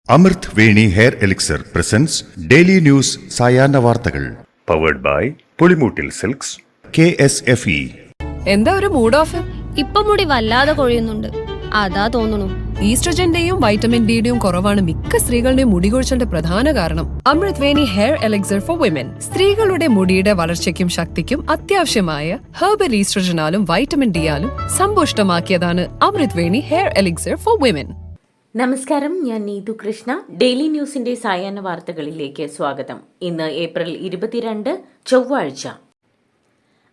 അമൃത് Veni hair elixir presence daily news സായാഹ്ന വാർത്തകൾ powered by Pulimoottil silks KSFE. എന്താ ഒരു മൂഡ് ഓഫ്? ഇപ്പൊ മുടി വല്ലാതെ കൊഴിയുന്നുണ്ട്, അതാ തോന്നുന്നു. ഈസ്ട്രജന്റെയും വൈറ്റമിൻ ഡിയുടെയും കുറവാണ് മിക്ക സ്ത്രീകളുടെയും മുടി കൊഴിച്ചിലിന്റെ പ്രധാന കാരണം. അമൃത് Veni hair elixir for women സ്ത്രീകളുടെ മുടിയുടെ വളർച്ചയ്ക്കും ശക്തിക്കും അത്യാവശ്യമായ herbal ഈസ്ട്രജനാലും vitamin ഡിയാലും സമ്പുഷ്ടമാക്കിയതാണ് Amrit Veni hair elixir for women. നമസ്കാരം, ഞാൻ നീതു കൃഷ്ണ. ഡെയിലി ന്യൂസിന്റെ സായാഹ്ന വാർത്തകളിലേക്ക് സ്വാഗതം. ഇന്ന് ഏപ്രിൽ 22 ചൊവ്വാഴ്ച.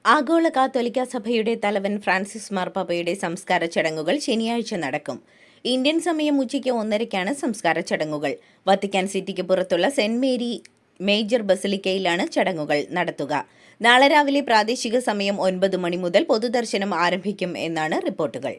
ആഗോള കാത്തോലിക്ക സഭയുടെ തലവൻ ഫ്രാൻസിസ് മാർപ്പാപ്പയുടെ സംസ്കാര ചടങ്ങുകൾ ശനിയാഴ്ച നടക്കും. ഇന്ത്യൻ സമയം ഉച്ചയ്ക്ക് 1:30 സംസ്കാര ചടങ്ങുകൾ. വത്തിക്കാൻ സിറ്റിക്ക് പുറത്തുള്ള സെന്റ് മേരി മേജർ ബസലിക്കയിലാണ് ചടങ്ങുകൾ നടത്തുക. നാളെ രാവിലെ പ്രാദേശിക സമയം 9 മണി മുതൽ പൊതുദർശനം ആരംഭിക്കും എന്നാണ് റിപ്പോർട്ടുകൾ.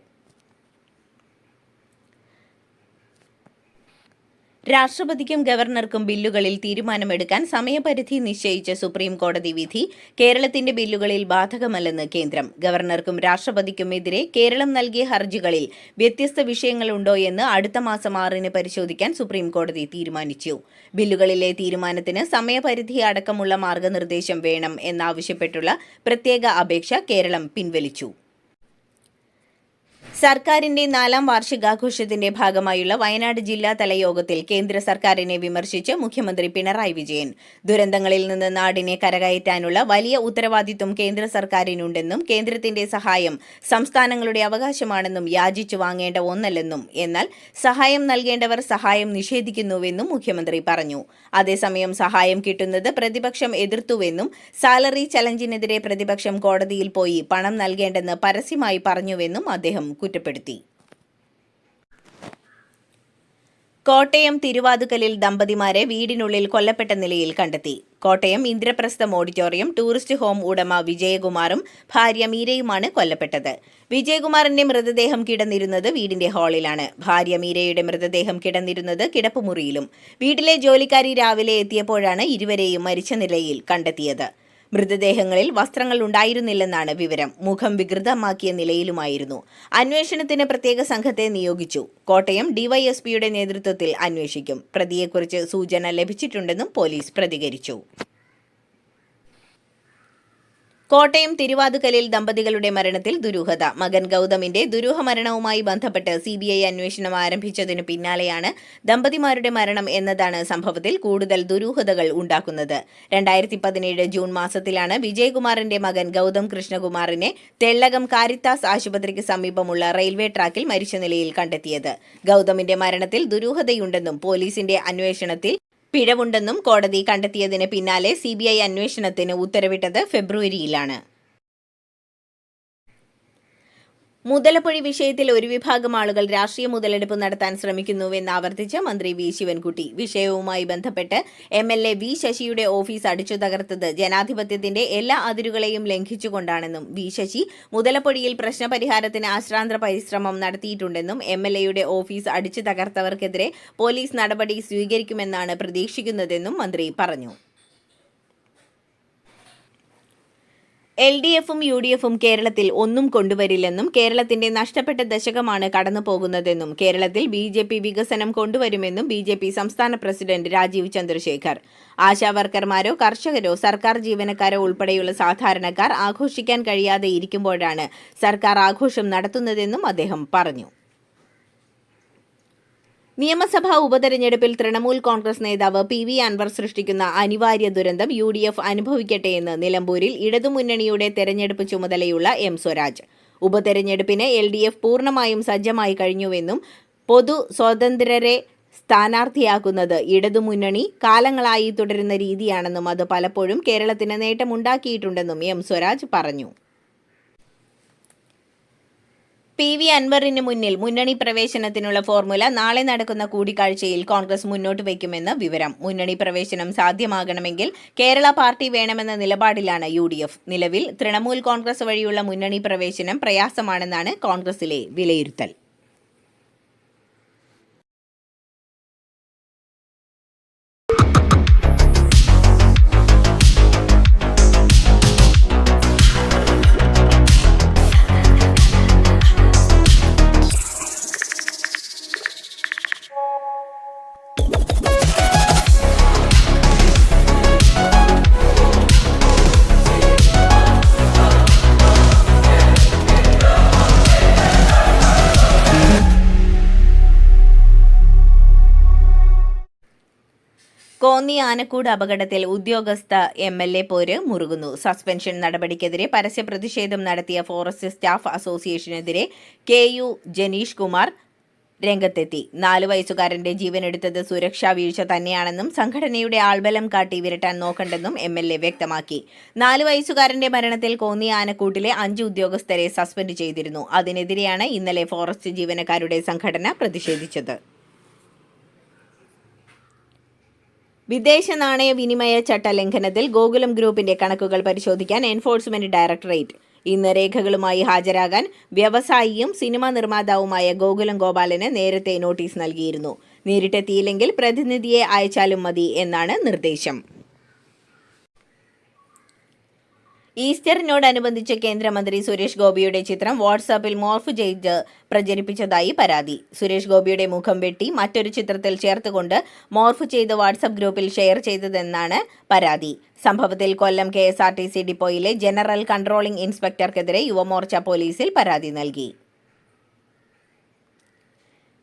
രാഷ്ട്രപതിക്കും ഗവർണർക്കും ബില്ലുകളിൽ തീരുമാനമെടുക്കാൻ സമയപരിധി നിശ്ചയിച്ച സുപ്രീം കോടതി വിധി കേരളത്തിന്റെ ബില്ലുകളിൽ ബാധകമല്ലെന്ന് കേന്ദ്രം. ഗവർണർക്കും രാഷ്ട്രപതിക്കുമെതിരെ കേരളം നൽകിയ ഹർജികളിൽ വ്യത്യസ്ത വിഷയങ്ങളുണ്ടോ എന്ന് അടുത്ത മാസം 6 പരിശോധിക്കാൻ സുപ്രീം കോടതി തീരുമാനിച്ചു. ബില്ലുകളിലെ തീരുമാനത്തിന് സമയപരിധി അടക്കമുള്ള മാർഗനിർദ്ദേശം വേണം എന്നാവശ്യപ്പെട്ടുള്ള പ്രത്യേക അപേക്ഷ കേരളം പിൻവലിച്ചു. സർക്കാരിന്റെ 4ാം വാർഷികാഘോഷത്തിന്റെ ഭാഗമായുള്ള വയനാട് ജില്ലാതല യോഗത്തിൽ കേന്ദ്ര സർക്കാരിനെ വിമർശിച്ച് മുഖ്യമന്ത്രി പിണറായി വിജയൻ. ദുരന്തങ്ങളിൽ നിന്ന് നാടിനെ കരകയറ്റാനുള്ള വലിയ ഉത്തരവാദിത്വം കേന്ദ്ര സർക്കാരിനുണ്ടെന്നും കേന്ദ്രത്തിന്റെ സഹായം സംസ്ഥാനങ്ങളുടെ അവകാശമാണെന്നും യാചിച്ചു വാങ്ങേണ്ട ഒന്നല്ലെന്നും, എന്നാൽ സഹായം നൽകേണ്ടവർ സഹായം നിഷേധിക്കുന്നുവെന്നും മുഖ്യമന്ത്രി പറഞ്ഞു. അതേസമയം സഹായം കിട്ടുന്നത് പ്രതിപക്ഷം എതിർത്തുവെന്നും സാലറി ചലഞ്ചിനെതിരെ പ്രതിപക്ഷം കോടതിയിൽ പോയി പണം നൽകേണ്ടെന്ന് പരസ്യമായി പറഞ്ഞുവെന്നും അദ്ദേഹം കുറ്റപ്പെടുത്തി. കോട്ടയം തിരുവാതുക്കലിൽ ദമ്പതിമാരെ വീടിനുള്ളിൽ കൊല്ലപ്പെട്ട നിലയിൽ കണ്ടെത്തി. Kottayam Indraprastham auditorium tourist home ഉടമ വിജയകുമാറും ഭാര്യ മീരയുമാണ് കൊല്ലപ്പെട്ടത്. വിജയകുമാറിന്റെ മൃതദേഹം കിടന്നിരുന്നത് വീടിന്റെ ഹാളിലാണ്. ഭാര്യ മീരയുടെ മൃതദേഹം കിടന്നിരുന്നത് കിടപ്പുമുറിയിലും. വീട്ടിലെ ജോലിക്കാരി രാവിലെ എത്തിയപ്പോഴാണ് ഇരുവരെയും മരിച്ച നിലയിൽ കണ്ടെത്തിയത്. മൃതദേഹങ്ങളിൽ വസ്ത്രങ്ങൾ ഉണ്ടായിരുന്നില്ലെന്നാണ് വിവരം. മുഖം വികൃതമാക്കിയ നിലയിലുമായിരുന്നു. അന്വേഷണത്തിന് പ്രത്യേക സംഘത്തെ നിയോഗിച്ചു. കോട്ടയം ഡിവൈഎസ്പിയുടെ നേതൃത്വത്തിൽ അന്വേഷിക്കും. പ്രതിയെക്കുറിച്ച് സൂചന ലഭിച്ചിട്ടുണ്ടെന്നും പോലീസ് പ്രതികരിച്ചു. കോട്ടയം തിരുവാതുക്കലിൽ ദമ്പതികളുടെ മരണത്തിൽ ദുരൂഹത. മകൻ ഗൗതമിന്റെ ദുരൂഹ മരണവുമായി ബന്ധപ്പെട്ട് CBI അന്വേഷണം ആരംഭിച്ചതിനു പിന്നാലെയാണ് ദമ്പതിമാരുടെ മരണം എന്നതാണ് സംഭവത്തിൽ കൂടുതൽ ദുരൂഹതകൾ ഉണ്ടാക്കുന്നത്. 2017 ജൂൺ മാസത്തിലാണ് വിജയകുമാറിന്റെ മകൻ ഗൗതം കൃഷ്ണകുമാറിനെ തെള്ളകം കാരിത്താസ് ആശുപത്രിക്ക് സമീപമുള്ള റെയിൽവേ ട്രാക്കിൽ മരിച്ച നിലയിൽ കണ്ടെത്തിയത്. ഗൗതമിന്റെ മരണത്തിൽ ദുരൂഹതയുണ്ടെന്നും പോലീസിന്റെ അന്വേഷണത്തിൽ പിഴവുണ്ടെന്നും കോടതി കണ്ടെത്തിയതിന് പിന്നാലെ CBI അന്വേഷണത്തിന് ഉത്തരവിട്ടത് ഫെബ്രുവരിയിലാണ്. മുതലപ്പൊഴി വിഷയത്തിൽ ഒരു വിഭാഗം ആളുകൾ രാഷ്ട്രീയ മുതലെടുപ്പ് നടത്താൻ ശ്രമിക്കുന്നുവെന്ന് ആവർത്തിച്ച് മന്ത്രി വി ശിവൻകുട്ടി. വിഷയവുമായി ബന്ധപ്പെട്ട് MLA വി ശശിയുടെ ഓഫീസ് അടിച്ചു തകർത്തത് ജനാധിപത്യത്തിന്റെ എല്ലാ അതിരുകളെയും ലംഘിച്ചുകൊണ്ടാണെന്നും വി ശശി മുതലപ്പൊഴിയിൽ പ്രശ്നപരിഹാരത്തിന് അശ്രാന്ത പരിശ്രമം നടത്തിയിട്ടുണ്ടെന്നും MLAയുടെ ഓഫീസ് അടിച്ചു തകർത്തവർക്കെതിരെ പോലീസ് നടപടി സ്വീകരിക്കുമെന്നാണ് പ്രതീക്ഷിക്കുന്നതെന്നും മന്ത്രി പറഞ്ഞു. LDFും UDFും കേരളത്തിൽ ഒന്നും കൊണ്ടുവരില്ലെന്നും കേരളത്തിന്റെ നഷ്ടപ്പെട്ട ദശകമാണ് കടന്നുപോകുന്നതെന്നും കേരളത്തിൽ BJP വികസനം കൊണ്ടുവരുമെന്നും BJP സംസ്ഥാന പ്രസിഡന്റ് രാജീവ് ചന്ദ്രശേഖർ. ആശാവർക്കർമാരോ കർഷകരോ സർക്കാർ ജീവനക്കാരോ ഉൾപ്പെടെയുള്ള സാധാരണക്കാർ ആഘോഷിക്കാൻ കഴിയാതെ ഇരിക്കുമ്പോഴാണ് സർക്കാർ ആഘോഷം നടത്തുന്നതെന്നും അദ്ദേഹം പറഞ്ഞു. നിയമസഭാ ഉപതെരഞ്ഞെടുപ്പിൽ തൃണമൂൽ കോൺഗ്രസ് നേതാവ് PV അൻവർ സൃഷ്ടിക്കുന്ന അനിവാര്യ ദുരന്തം UDF അനുഭവിക്കട്ടെയെന്ന് നിലമ്പൂരിൽ ഇടതുമുന്നണിയുടെ തെരഞ്ഞെടുപ്പ് ചുമതലയുള്ള M സ്വരാജ്. ഉപതെരഞ്ഞെടുപ്പിന് LDF പൂർണ്ണമായും സജ്ജമായി കഴിഞ്ഞുവെന്നും പൊതു സ്വതന്ത്രരെ സ്ഥാനാർത്ഥിയാക്കുന്നത് ഇടതുമുന്നണി കാലങ്ങളായി തുടരുന്ന രീതിയാണെന്നും അത് പലപ്പോഴും കേരളത്തിന് നേട്ടമുണ്ടാക്കിയിട്ടുണ്ടെന്നും M സ്വരാജ് പറഞ്ഞു. PV അൻവറിന് മുന്നിൽ മുന്നണി പ്രവേശനത്തിനുള്ള ഫോർമുല നാളെ നടക്കുന്ന കൂടിക്കാഴ്ചയിൽ കോൺഗ്രസ് മുന്നോട്ട് വയ്ക്കുമെന്ന് വിവരം. മുന്നണി പ്രവേശനം സാധ്യമാകണമെങ്കിൽ കേരള പാർട്ടി വേണമെന്ന നിലപാടിലാണ് UDF. നിലവിൽ തൃണമൂൽ കോൺഗ്രസ് വഴിയുള്ള മുന്നണി പ്രവേശനം പ്രയാസമാണെന്നാണ് കോൺഗ്രസിലെ വിലയിരുത്തൽ. കോന്നി ആനക്കൂട് അപകടത്തിൽ ഉദ്യോഗസ്ഥ MLA പോര് മുറുകുന്നു. സസ്പെൻഷൻ നടപടിക്കെതിരെ പരസ്യ പ്രതിഷേധം നടത്തിയ ഫോറസ്റ്റ് സ്റ്റാഫ് അസോസിയേഷനെതിരെ KU ജനീഷ് കുമാർ രംഗത്തെത്തി. 4 വയസ്സുകാരന്റെ ജീവനെടുത്തത് സുരക്ഷാ വീഴ്ച തന്നെയാണെന്നും സംഘടനയുടെ ആൾബലം കാട്ടി വിരട്ടാൻ നോക്കണ്ടെന്നും MLA വ്യക്തമാക്കി. 4 വയസ്സുകാരന്റെ മരണത്തിൽ കോന്നി ആനക്കൂട്ടിലെ 5 ഉദ്യോഗസ്ഥരെ സസ്പെൻഡ് ചെയ്തിരുന്നു. അതിനെതിരെയാണ് ഇന്നലെ ഫോറസ്റ്റ് ജീവനക്കാരുടെ സംഘടന പ്രതിഷേധിച്ചത്. വിദേശ നാണയ വിനിമയ ചട്ട ലംഘനത്തിൽ ഗോകുലം ഗ്രൂപ്പിന്റെ കണക്കുകൾ പരിശോധിക്കാൻ എൻഫോഴ്സ്മെന്റ് ഡയറക്ടറേറ്റ് ഇന്ന് രേഖകളുമായി ഹാജരാകാൻ വ്യവസായിയും സിനിമാ നിർമ്മാതാവുമായ ഗോകുലം ഗോപാലന് നേരത്തെ നോട്ടീസ് നൽകിയിരുന്നു. നേരിട്ടെത്തിയില്ലെങ്കിൽ പ്രതിനിധിയെ അയച്ചാലും മതി എന്നാണ് നിർദ്ദേശം. ഈസ്റ്ററിനോടനുബന്ധിച്ച് കേന്ദ്രമന്ത്രി സുരേഷ് ഗോപിയുടെ ചിത്രം വാട്സാപ്പിൽ മോർഫ് ചെയ്ത് പ്രചരിപ്പിച്ചതായി പരാതി. സുരേഷ് ഗോപിയുടെ മുഖം വെട്ടി മറ്റൊരു ചിത്രത്തിൽ ചേർത്തുകൊണ്ട് മോർഫ് ചെയ്ത് വാട്സാപ്പ് ഗ്രൂപ്പിൽ ഷെയർ ചെയ്തതെന്നാണ് പരാതി. സംഭവത്തിൽ കൊല്ലം KSRTC ഡിപ്പോയിലെ ജനറൽ കൺട്രോളിംഗ് ഇൻസ്പെക്ടർക്കെതിരെ യുവമോർച്ച പോലീസിൽ പരാതി നൽകി.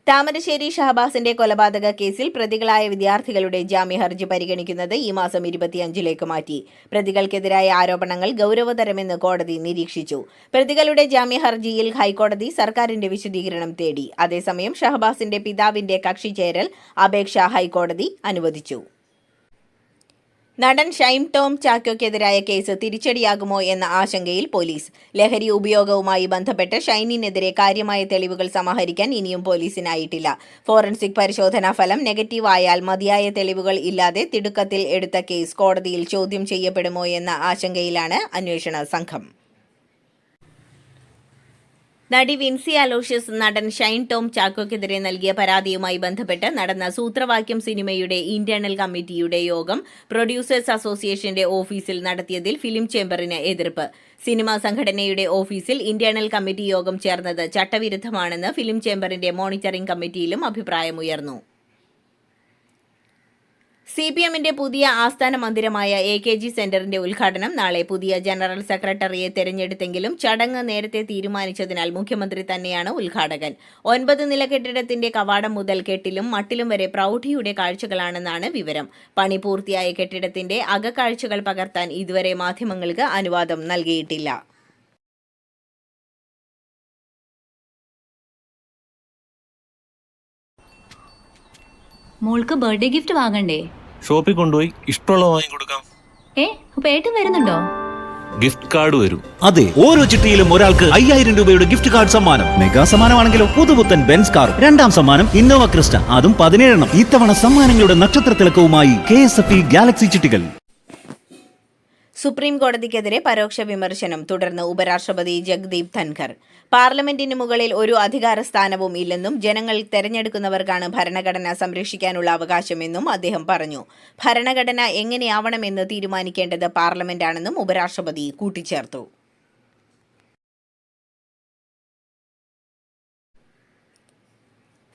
താമരശ്ശേരി ഷഹബാസിന്റെ കൊലപാതക കേസിൽ പ്രതികളായ വിദ്യാർത്ഥികളുടെ ജാമ്യഹർജി പരിഗണിക്കുന്നത് ഈ മാസം 25 മാറ്റി. പ്രതികൾക്കെതിരായ ആരോപണങ്ങൾ ഗൗരവതരമെന്ന് കോടതി നിരീക്ഷിച്ചു. പ്രതികളുടെ ജാമ്യഹർജിയിൽ ഹൈക്കോടതി സർക്കാരിന്റെ വിശദീകരണം തേടി. അതേസമയം ഷഹബാസിന്റെ പിതാവിന്റെ കക്ഷി ചേരൽ അപേക്ഷ ഹൈക്കോടതി അനുവദിച്ചു. നടൻ ഷൈൻ ടോം ചാക്കോയ്ക്കെതിരായ കേസ് തിരിച്ചടിയാകുമോ എന്ന ആശങ്കയിൽ പോലീസ്. ലഹരി ഉപയോഗവുമായി ബന്ധപ്പെട്ട് ഷൈനിനെതിരെ കാര്യമായ തെളിവുകൾ സമാഹരിക്കാൻ ഇനിയും പോലീസിനായിട്ടില്ല. ഫോറൻസിക് പരിശോധനാ ഫലം നെഗറ്റീവ് ആയാൽ മതിയായ തെളിവുകൾ ഇല്ലാതെ തിടുക്കത്തിൽ എടുത്ത കേസ് കോടതിയിൽ ചോദ്യം ചെയ്യപ്പെടുമോ എന്ന ആശങ്കയിലാണ് അന്വേഷണ സംഘം. നടി വിൻസി അലോഷ്യസ് നടൻ ഷൈൻ ടോം ചാക്കോയ്ക്കെതിരെ നൽകിയ പരാതിയുമായി ബന്ധപ്പെട്ട് നടന്ന സൂത്രവാക്യം സിനിമയുടെ ഇന്റേണൽ കമ്മിറ്റിയുടെ യോഗം പ്രൊഡ്യൂസേഴ്സ് അസോസിയേഷന്റെ ഓഫീസിൽ നടത്തിയതിൽ ഫിലിം ചേംബറിന് എതിർപ്പ്. സിനിമാ സംഘടനയുടെ ഓഫീസിൽ ഇന്റേണൽ കമ്മിറ്റി യോഗം ചേർന്നത് ചട്ടവിരുദ്ധമാണെന്ന് ഫിലിം ചേംബറിന്റെ മോണിറ്ററിംഗ് കമ്മിറ്റിയിലും അഭിപ്രായമുയർന്നു. CPMന്റെ പുതിയ ആസ്ഥാന മന്ദിരമായ AKG സെന്ററിന്റെ ഉദ്ഘാടനം നാളെ. പുതിയ ജനറൽ സെക്രട്ടറിയെ തെരഞ്ഞെടുത്തെങ്കിലും ചടങ്ങ് നേരത്തെ തീരുമാനിച്ചതിനാൽ മുഖ്യമന്ത്രി തന്നെയാണ് ഉദ്ഘാടകൻ. 9 നില കെട്ടിടത്തിന്റെ കവാടം മുതൽ കെട്ടിലും മട്ടിലും വരെ പ്രൗഢിയുടെ കാഴ്ചകളാണെന്നാണ് വിവരം. പണി പൂർത്തിയായ കെട്ടിടത്തിന്റെ അകക്കാഴ്ചകൾ പകർത്താൻ ഇതുവരെ മാധ്യമങ്ങൾക്ക് അനുവാദം നൽകിയിട്ടില്ല. മോൾക്ക് ബർത്ത്ഡേ ഗിഫ്റ്റ് വാങ്ങണ്ടേ? ഷോപ്പിൽ കൊണ്ടുപോയി ഇഷ്ടമുള്ളത് വാങ്ങി കൊടുക്കാം. അപ്പൊ ഏട്ടൻ വരുന്നുണ്ടോ? ഗിഫ്റ്റ് കാർഡ് വരും. അതെ, ഓരോ ചിട്ടിയിലും ഒരാൾക്ക് 5000 രൂപയുടെ ഗിഫ്റ്റ് കാർഡ് സമ്മാനം. മെഗാ സമ്മാനമാണെങ്കിലോ പുതുപുത്തൻ ബെൻസ് കാറും. 2ാം സമ്മാനം ഇന്നോവ ക്രിസ്റ്റ, അതും 17 എണ്ണം. ഇത്തവണ സമ്മാനങ്ങളുടെ നക്ഷത്ര തിളക്കവുമായി KSFE ഗാലക്സി ചിട്ടികൾ. സുപ്രീം കോടതിക്കെതിരെ പരോക്ഷ വിമർശനം തുടർന്ന് ഉപരാഷ്ട്രപതി ജഗ്ദീപ് ധൻഖർ. പാർലമെന്റിന് മുകളിൽ ഒരു അധികാര സ്ഥാനവും ഇല്ലെന്നും ജനങ്ങൾ തെരഞ്ഞെടുക്കുന്നവർക്കാണ് ഭരണഘടന സംരക്ഷിക്കാനുള്ള അവകാശമെന്നും അദ്ദേഹം പറഞ്ഞു. ഭരണഘടന എങ്ങനെയാവണമെന്ന് തീരുമാനിക്കേണ്ടത് പാർലമെന്റാണെന്നും ഉപരാഷ്ട്രപതി കൂട്ടിച്ചേർത്തു.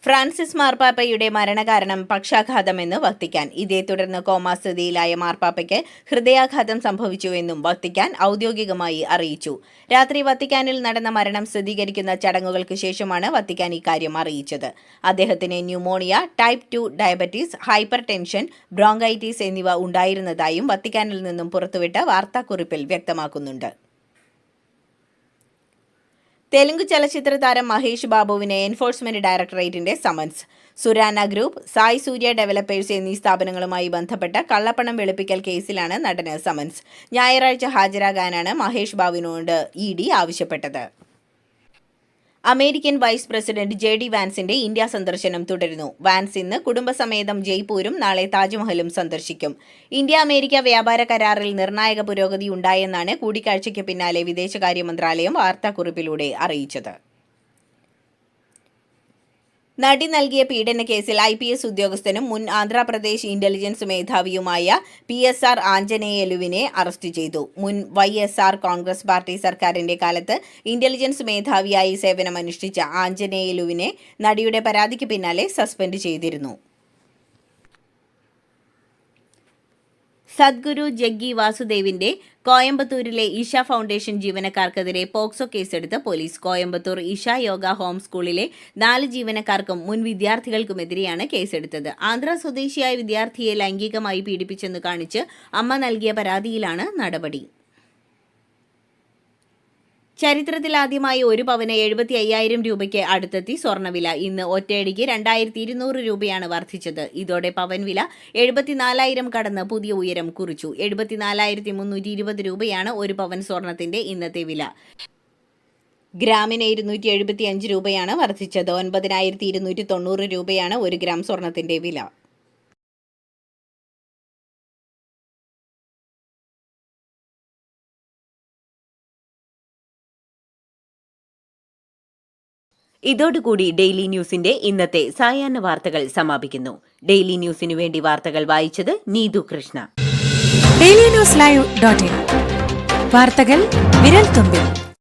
ഫ്രാൻസിസ് മാർപ്പാപ്പയുടെ മരണകാരണം പക്ഷാഘാതമെന്ന് വത്തിക്കാൻ. ഇതേ തുടർന്ന് കോമാസ്ഥിതിയിലായ മാർപ്പാപ്പയ്ക്ക് ഹൃദയാഘാതം സംഭവിച്ചുവെന്നും വത്തിക്കാൻ ഔദ്യോഗികമായി അറിയിച്ചു. രാത്രി വത്തിക്കാനിൽ നടന്ന മരണം സ്ഥിരീകരിക്കുന്ന ചടങ്ങുകൾക്ക് ശേഷമാണ് വത്തിക്കാൻ ഇക്കാര്യം അറിയിച്ചത്. അദ്ദേഹത്തിന് pneumonia, type 2 diabetes, hyper tension, bronchitis എന്നിവ ഉണ്ടായിരുന്നതായും വത്തിക്കാനിൽ നിന്നും പുറത്തുവിട്ട വാർത്താക്കുറിപ്പിൽ വ്യക്തമാക്കുന്നുണ്ട്. തെലുങ്ക് ചലച്ചിത്ര താരം മഹേഷ് ബാബുവിന് എൻഫോഴ്സ്മെന്റ് ഡയറക്ടറേറ്റിന്റെ summons. Surana group, Sai Surya developers എന്നീ സ്ഥാപനങ്ങളുമായി ബന്ധപ്പെട്ട കള്ളപ്പണം വെളുപ്പിക്കൽ കേസിലാണ് നടന് സമൻസ്. ഞായറാഴ്ച ഹാജരാകാനാണ് മഹേഷ് ബാബുവിനോട് ED ആവശ്യപ്പെട്ടത്. അമേരിക്കൻ വൈസ് പ്രസിഡന്റ് JD വാൻസിന്റെ ഇന്ത്യ സന്ദർശനം തുടരുന്നു. വാൻസ് ഇന്ന് കുടുംബസമേതം ജയ്പൂരും നാളെ താജ്മഹലും സന്ദർശിക്കും. ഇന്ത്യ അമേരിക്ക വ്യാപാര കരാറിൽ നിർണായക പുരോഗതി ഉണ്ടായെന്നാണ് കൂടിക്കാഴ്ചയ്ക്ക് പിന്നാലെ വിദേശകാര്യ മന്ത്രാലയം വാർത്താക്കുറിപ്പിലൂടെ അറിയിച്ചത്. നടി നൽകിയ പീഡന കേസിൽ IPS ഉദ്യോഗസ്ഥനും മുൻ ആന്ധ്രാപ്രദേശ് ഇന്റലിജൻസ് മേധാവിയുമായ PSR ആഞ്ജനേയലുവിനെ അറസ്റ്റ് ചെയ്തു. മുൻ YSR കോൺഗ്രസ് പാർട്ടി സർക്കാരിന്റെ കാലത്ത് ഇന്റലിജൻസ് മേധാവിയായി സേവനമനുഷ്ഠിച്ച ആഞ്ജനേയലുവിനെ നടിയുടെ പരാതിക്ക് പിന്നാലെ സസ്പെൻഡ് ചെയ്തിരുന്നു. സദ്ഗുരു ജഗ്ഗി വാസുദേവിന്റെ കോയമ്പത്തൂരിലെ ഈശ ഫൗണ്ടേഷൻ ജീവനക്കാർക്കെതിരെ പോക്സോ കേസെടുത്ത് പോലീസ്. കോയമ്പത്തൂർ ഈശ യോഗ ഹോം സ്കൂളിലെ 4 ജീവനക്കാർക്കും മുൻ വിദ്യാർത്ഥികൾക്കുമെതിരെയാണ് കേസെടുത്തത്. ആന്ധ്ര സ്വദേശിയായ വിദ്യാർത്ഥിയെ ലൈംഗികമായി പീഡിപ്പിച്ചെന്ന് കാണിച്ച് അമ്മ നൽകിയ പരാതിയിലാണ് നടപടി. ചരിത്രത്തിലാദ്യമായി 1 പവന് 75,000 രൂപയ്ക്ക് അടുത്തെത്തി സ്വർണ്ണവില. ഇന്ന് ഒറ്റയടിക്ക് 2,200 രൂപയാണ് വർദ്ധിച്ചത്. ഇതോടെ പവൻ വില 74,000 കടന്ന് പുതിയ ഉയരം കുറിച്ചു. 74,320 രൂപയാണ് 1 പവൻ സ്വർണത്തിന്റെ ഇന്നത്തെ വില. ഗ്രാമിന് 275 രൂപയാണ് വർദ്ധിച്ചത്. 9,290 രൂപയാണ് 1 ഗ്രാം സ്വർണത്തിന്റെ വില. ഇതോടുകൂടി ഡെയിലി ന്യൂസിന്റെ ഇന്നത്തെ സായാഹ്ന വാർത്തകൾ സമാപിക്കുന്നു. ഡെയിലി ന്യൂസിനു വേണ്ടി വാർത്തകൾ വായിച്ചത് നീതു കൃഷ്ണ. ഡെയിലി ന്യൂസ് ലൈവ്.in വാർത്തകൾ വിരൽ തുമ്പിൽ.